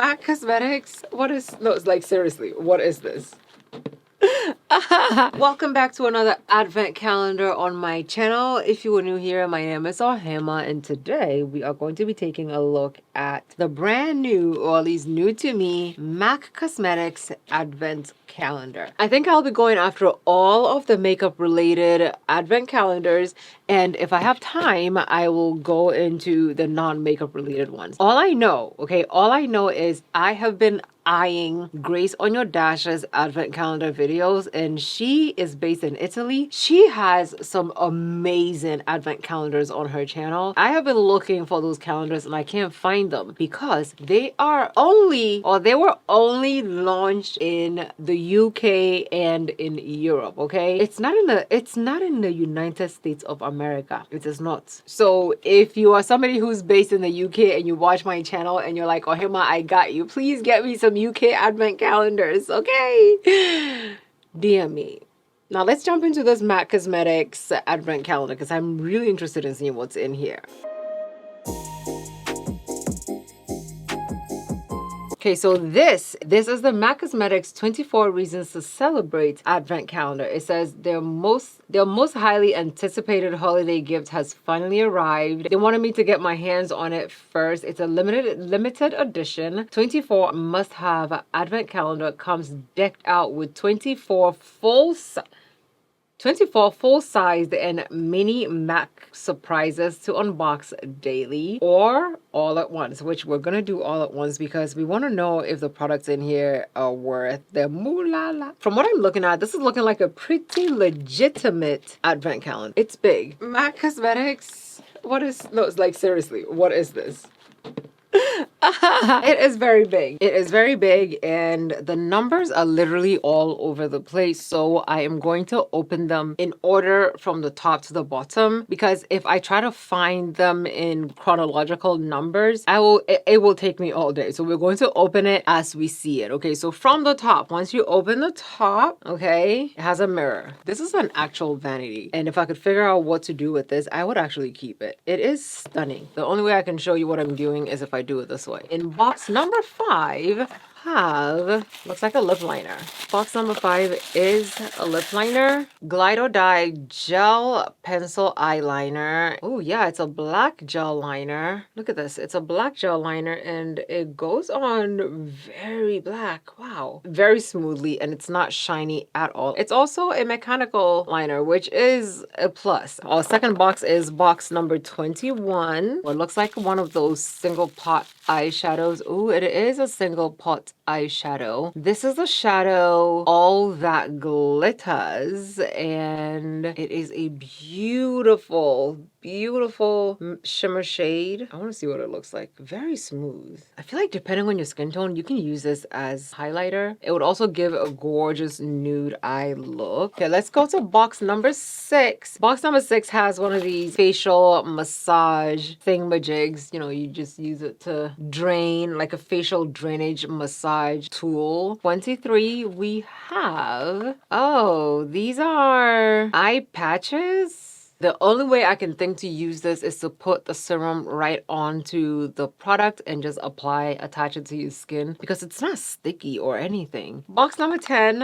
MAC Cosmetics? What is, no, it's like seriously, what is this? Welcome back to another advent calendar on my channel. If you are new here, my name is Ohemaa, and today we are going to be taking a look at the brand new, or at least new to me, MAC Cosmetics advent calendar. I think I'll be going after all of the makeup related advent calendars, and if I have time, I will go into the non-makeup related ones. All I know is I have been eyeing Grace on Your Dash's advent calendar videos, and she is based in Italy. She has some amazing advent calendars on her channel. I have been looking for those calendars and I can't find them because they were only launched in the UK and in Europe. Okay, it's not in the United States of America. It is not. So if you are somebody who's based in the UK and you watch my channel and you're like, Ohemaa, I got you, please get me some UK advent calendars, okay? DM me. Now let's jump into this MAC Cosmetics advent calendar because I'm really interested in seeing what's in here. Okay, so this is the MAC Cosmetics 24 Reasons to Celebrate Advent Calendar. It says their most highly anticipated holiday gift has finally arrived. They wanted me to get my hands on it first. It's a limited edition 24 must-have advent calendar. Comes decked out with 24 full-sized and mini MAC surprises to unbox daily or all at once, which we're gonna do all at once because we want to know if the products in here are worth the moolah. From what I'm looking at, this is looking like a pretty legitimate advent calendar. It's big. MAC Cosmetics? It's like seriously, what is this? It is very big. It is very big and the numbers are literally all over the place. So I am going to open them in order from the top to the bottom because if I try to find them in chronological numbers, it will take me all day. So we're going to open it as we see it. Okay, so from the top, once you open the top, okay, it has a mirror. This is an actual vanity. And if I could figure out what to do with this, I would actually keep it. It is stunning. The only way I can show you what I'm doing is if I do it this way. In box number 5 looks like a lip liner. Box number 5 is a lip liner. Glide or Die gel pencil eyeliner. Oh yeah, it's a black gel liner. Look at this. It's a black gel liner and it goes on very black. Wow. Very smoothly and it's not shiny at all. It's also a mechanical liner, which is a plus. Our second box is box number 21. What looks like one of those single pot eyeshadows. Oh, it is a single pot eyeshadow. This is a shadow All That Glitters and it is a beautiful shimmer shade. I want to see what it looks like. Very smooth. I feel like depending on your skin tone, you can use this as highlighter. It would also give a gorgeous nude eye look. Okay, let's go to box number 6. Box number 6 has one of these facial massage thingamajigs. You know, you just use it to drain, like a facial drainage massage tool. 23 we have, oh, these are eye patches. The only way I can think to use this is to put the serum right onto the product and just attach it to your skin because it's not sticky or anything. Box number 10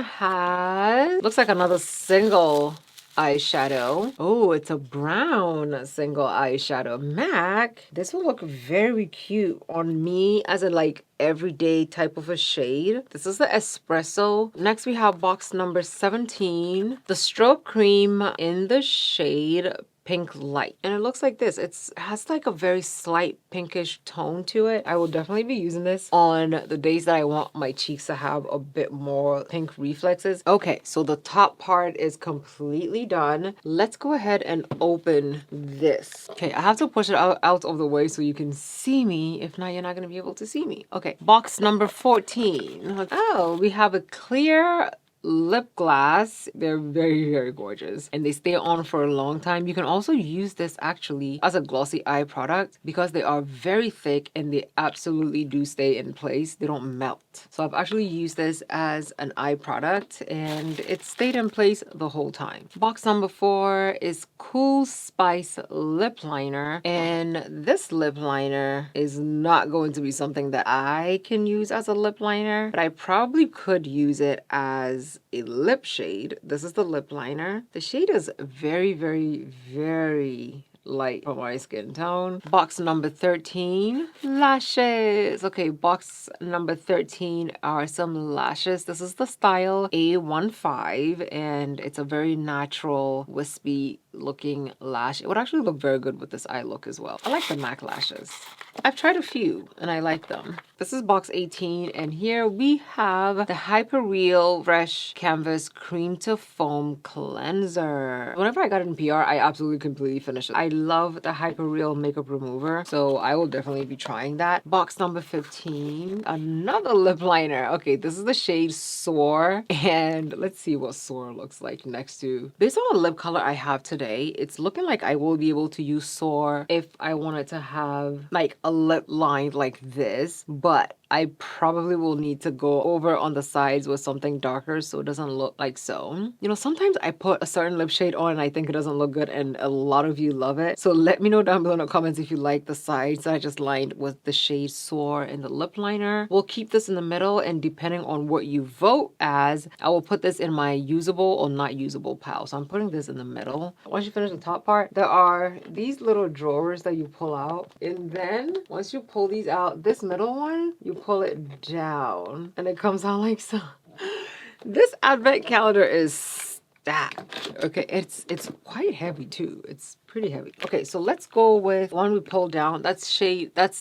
looks like another single eyeshadow. Oh, it's a brown single eyeshadow. MAC, this will look very cute on me as a like everyday type of a shade. This is the espresso. Next we have box number 17, the strobe cream in the shade Pink Light, and it looks like this. It has like a very slight pinkish tone to it. I will definitely be using this on the days that I want my cheeks to have a bit more pink reflexes. Okay, so the top part is completely done. Let's go ahead and open this. Okay, I have to push it out of the way so you can see me. If not, you're not going to be able to see me. Okay, box number 14. Oh, we have a clear lip gloss. They're very, very gorgeous and they stay on for a long time. You can also use this actually as a glossy eye product because they are very thick and they absolutely do stay in place. They don't melt. So I've actually used this as an eye product and it stayed in place the whole time. Box number 4 is Cool Spice lip liner, and this lip liner is not going to be something that I can use as a lip liner, but I probably could use it as a lip shade. This is the lip liner. The shade is very, very, very light for my skin tone. Box number 13, lashes. Okay, box number 13 are some lashes. This is the style A15 and it's a very natural wispy looking lash. It would actually look very good with this eye look as well. I like the MAC lashes. I've tried a few and I like them. This is box 18 and here we have the Hyper Real Fresh Canvas Cream to Foam Cleanser. Whenever I got it in PR, I absolutely completely finished it. I love the Hyper Real makeup remover, so I will definitely be trying that. Box number 15, another lip liner. Okay, this is the shade Soar and let's see what Soar looks like next to. Based on the lip color I have today, it's looking like I will be able to use Soar if I wanted to have like a lip line like this, but I probably will need to go over on the sides with something darker so it doesn't look like so. You know, sometimes I put a certain lip shade on and I think it doesn't look good and a lot of you love it. So let me know down below in the comments if you like the sides that I just lined with the shade Soar in the lip liner. We'll keep this in the middle and depending on what you vote as, I will put this in my usable or not usable pile. So I'm putting this in the middle. Once you finish the top part, there are these little drawers that you pull out. And then once you pull these out, this middle one, you pull it down and it comes out like so. This advent calendar is stacked. Okay, it's quite heavy too. It's pretty heavy. Okay, so let's go with one we pulled down. That's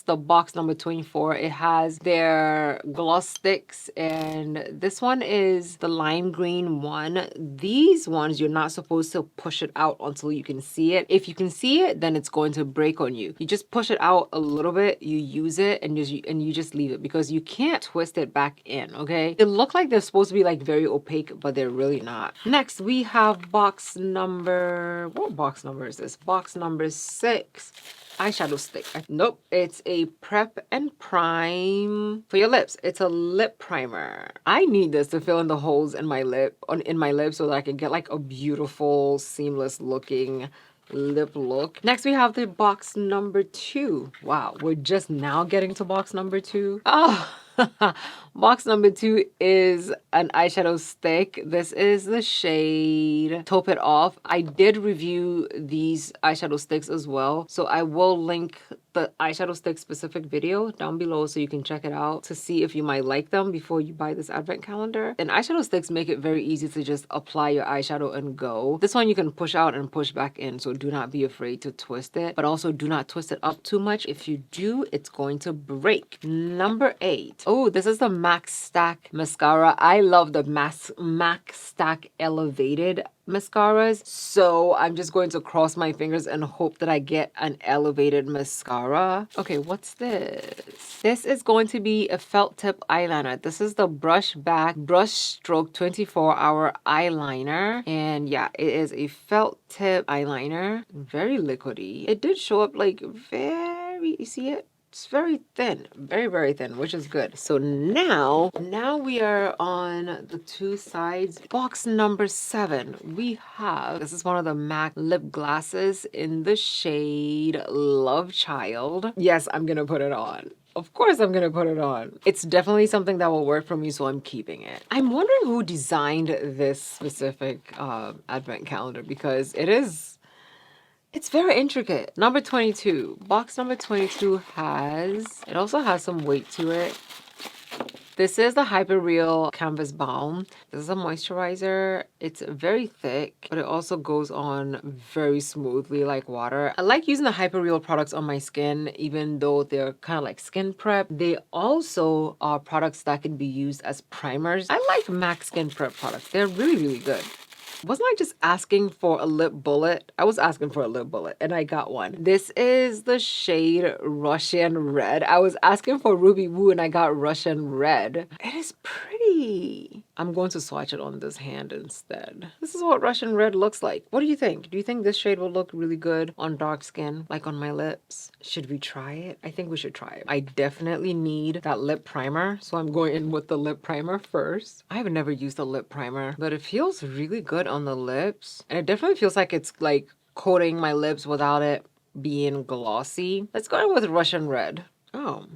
the box number 24. It has their gloss sticks and this one is the lime green one. These ones you're not supposed to push it out until you can see it. If you can see it, then it's going to break on you. You just push it out a little bit, you use it and you just leave it because you can't twist it back in, okay? It look like they're supposed to be like very opaque, but they're really not. Next, we have box number, what box number is this? Box number 6, eyeshadow stick. Nope, it's a prep and prime for your lips. It's a lip primer. I need this to fill in the holes in my lip so that I can get like a beautiful seamless looking lip look. Next we have the box number 2. Wow, we're just now getting to box number 2. Oh, box number 2 is an eyeshadow stick. This is the shade Taupe It Off. I did review these eyeshadow sticks as well, so I will link the eyeshadow stick specific video down below so you can check it out to see if you might like them before you buy this advent calendar. And eyeshadow sticks make it very easy to just apply your eyeshadow and go. This one you can push out and push back in, so do not be afraid to twist it, but also do not twist it up too much. If you do, it's going to break. Number 8. Oh, this is the MAC Stack mascara. I love the MAC Stack Elevated mascaras, so I'm just going to cross my fingers and hope that I get an elevated mascara. Okay, what's this? This is going to be a felt tip eyeliner. This is the Brush Back Brush Stroke 24-hour eyeliner, and yeah, it is a felt tip eyeliner, very liquidy. It did show up like very, you see it? It's very thin, very, very thin, which is good. So now we are on the 2 sides. Box number 7, we have, this is one of the MAC lip glasses in the shade Love Child. Yes, I'm gonna put it on. Of course I'm gonna put it on. It's definitely something that will work for me, so I'm keeping it. I'm wondering who designed this specific advent calendar because it's very intricate. Number 22. Box number 22 it also has some weight to it. This is the Hyper Real Canvas Balm. This is a moisturizer. It's very thick, but it also goes on very smoothly like water. I like using the Hyper Real products on my skin, even though they're kind of like skin prep. They also are products that can be used as primers. I like MAC skin prep products. They're really, really good. Wasn't I just asking for a lip bullet? I was asking for a lip bullet and I got one. This is the shade Russian Red. I was asking for Ruby Woo and I got Russian Red. It is pretty pretty. I'm going to swatch it on this hand instead. This is what Russian red looks like. What do you think? Do you think this shade will look really good on dark skin, like on my lips? Should we try it? I think we should try it. I definitely need that lip primer, so I'm going in with the lip primer first. I have never used a lip primer, but it feels really good on the lips. And it definitely feels like it's like coating my lips without it being glossy. Let's go in with Russian red. Oh,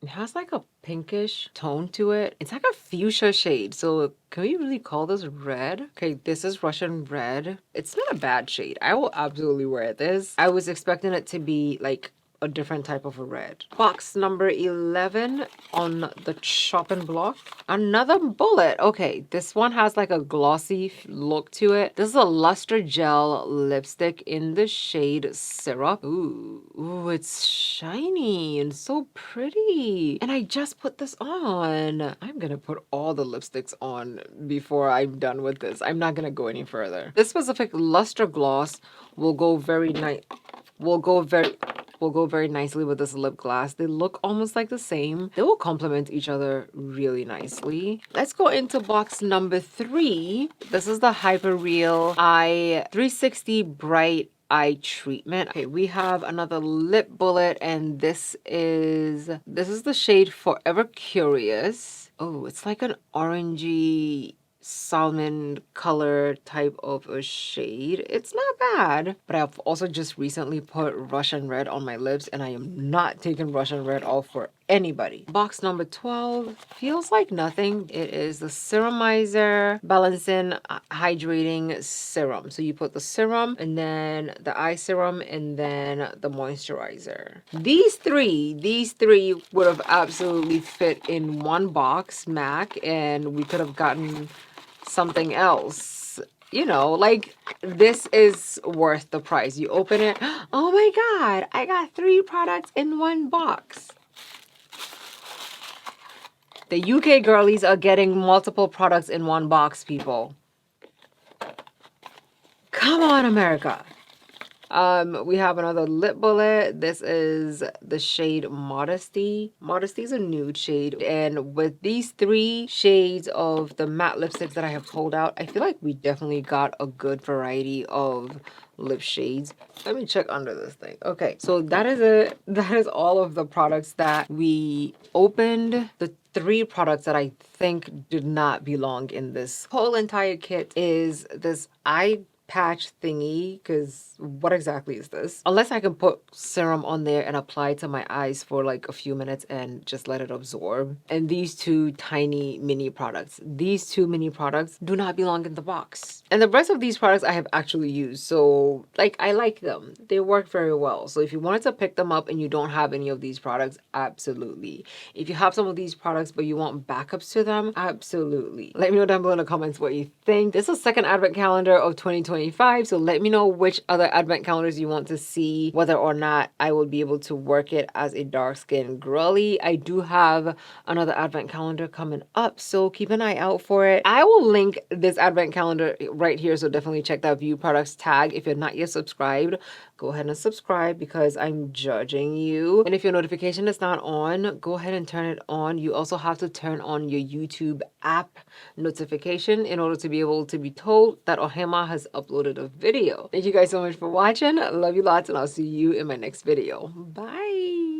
it has like a pinkish tone to it. It's like a fuchsia shade. So can we really call this red? Okay, this is Russian red. It's not a bad shade. I will absolutely wear this. I was expecting it to be like a different type of a red. Box number 11 on the chopping block. Another bullet. Okay, this one has like a glossy look to it. This is a luster gel lipstick in the shade Syrup. Ooh, it's shiny and so pretty. And I just put this on. I'm gonna put all the lipsticks on before I'm done with this. I'm not gonna go any further. This specific luster gloss will go very nice. Will go very nicely with this lip gloss. They look almost like the same. They will complement each other really nicely. Let's go into box number 3. This is the Hyper Real Eye 360 Bright Eye Treatment. Okay, we have another lip bullet, and this is the shade Forever Curious. Oh, it's like an orangey salmon color type of a shade. It's not bad, but I've also just recently put Russian red on my lips, and I am not taking Russian red off for anybody. Box number 12 feels like nothing. It is the Serumizer Balancing Hydrating Serum. So you put the serum and then the eye serum and then the moisturizer. These three would have absolutely fit in one box, MAC, and we could have gotten something else. You know, like, this is worth the price. You open it, oh my god, I got 3 products in one box. The UK girlies are getting multiple products in one box, people. Come on, America. We have another lip bullet. This is the shade Modesty. Modesty is a nude shade. And with these 3 shades of the matte lipsticks that I have pulled out, I feel like we definitely got a good variety of lip shades. Let me check under this thing. Okay, so that is it. That is all of the products that we opened. The 3 products that I think did not belong in this whole entire kit is this eye patch thingy, because what exactly is this? Unless I can put serum on there and apply it to my eyes for like a few minutes and just let it absorb. And these 2 tiny mini products. These 2 mini products do not belong in the box. And the rest of these products I have actually used, so like I like them. They work very well. So if you wanted to pick them up and you don't have any of these products, absolutely. If you have some of these products but you want backups to them, absolutely. Let me know down below in the comments what you think. This is second advent calendar of 2020. So let me know which other advent calendars you want to see, whether or not I will be able to work it as a dark skin girly. I do have another advent calendar coming up, so keep an eye out for it. I will link this advent calendar right here, so definitely check that view products tag. If you're not yet subscribed, go ahead and subscribe because I'm judging you. And if your notification is not on, go ahead and turn it on. You also have to turn on your YouTube app notification in order to be able to be told that Ohemaa has uploaded a video. Thank you guys so much for watching. I love you lots, and I'll see you in my next video. Bye.